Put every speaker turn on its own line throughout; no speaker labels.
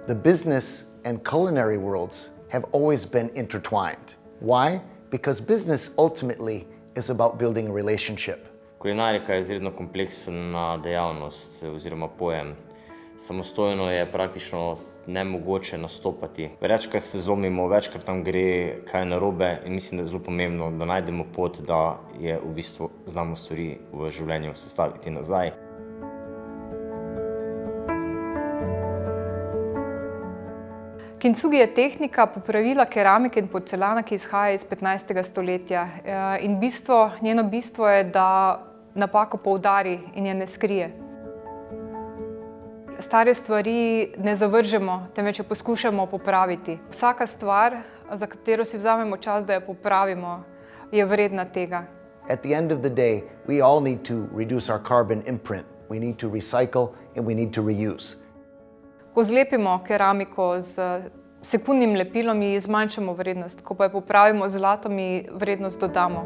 The business and culinary worlds have always been intertwined. Why? Because business ultimately is about building a relationship.
Kulinarika je izredno kompleksna dejavnost oziroma pojem. Samostojno je praktično nemogoče nastopati. Večkrat se zlomimo, večkrat nam gre kaj narobe in mislim, da je zelo pomembno, da najdemo pot, da je v bistvu znamo stvari v življenju sestaviti nazaj.
Kintsugi je tehnika popravila keramike in porcelana, ki izhaja iz 15. stoletja. In njeno bistvo je, da napako poudari in je ne skrije. Stare stvari ne zavržemo, temveč jo poskušamo popraviti. Vsaka stvar, za katero si vzamemo čas, da jo popravimo, je vredna tega.
At the end of the day, we all need to reduce our carbon imprint. We need to recycle and we need to reuse.
Ko zlepimo keramiko z sekundnim lepilom, ji zmanjšamo vrednost. Ko pa jo popravimo z zlatom, ji vrednost dodamo.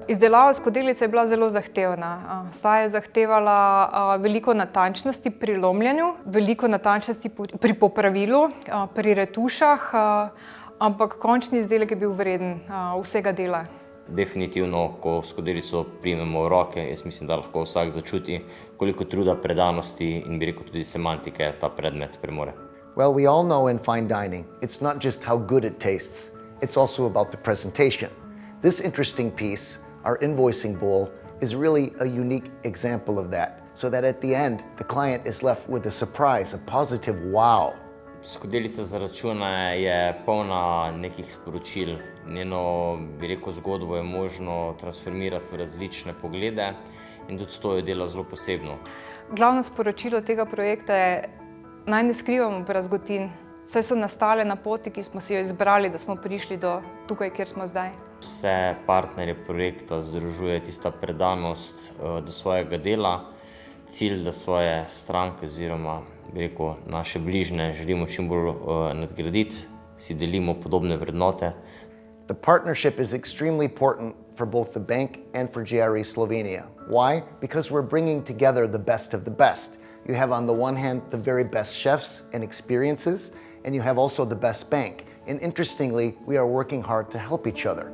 Izdelava skodelice je bila zelo zahtevna. Saj je zahtevala veliko natančnosti pri lomljenju, veliko natančnosti pri popravilu, pri retušah, ampak končni izdelek je bil vreden vsega dela.
Definitivno, ko skodelico primemo v roke, jaz mislim, da lahko vsak začuti, koliko truda, predanosti in bi rekel tudi semantike ta predmet premore.
Well, we all know in fine dining, it's not just how good it tastes, it's also about the presentation. This interesting piece, our invoicing bowl, is really a unique example of that, so that at the end, the client is left with a surprise, a positive wow.
Skodelica za račune je polna nekih sporočil. Njeno, bi rekel, zgodbo je možno transformirati v različne poglede in tudi to jo dela zelo posebno.
Glavno sporočilo tega projekta je: naj ne skrivamo brazgotin, saj so nastale na poti, ki smo si jo izbrali, da smo prišli do tukaj, kjer smo zdaj.
Vse partnerje projekta združuje tista predanost do svojega dela, cilj, da svoje stranke oziroma, bi rekel, naše bližnje želimo čim bolj nadgraditi, si delimo podobne vrednote.
The partnership is extremely important for both the bank and for GRE Slovenia. Why? Because we're bringing together the best of the best. You have on the one hand the very best chefs and experiences, and you have also the best bank. And interestingly, we are working hard to help each other.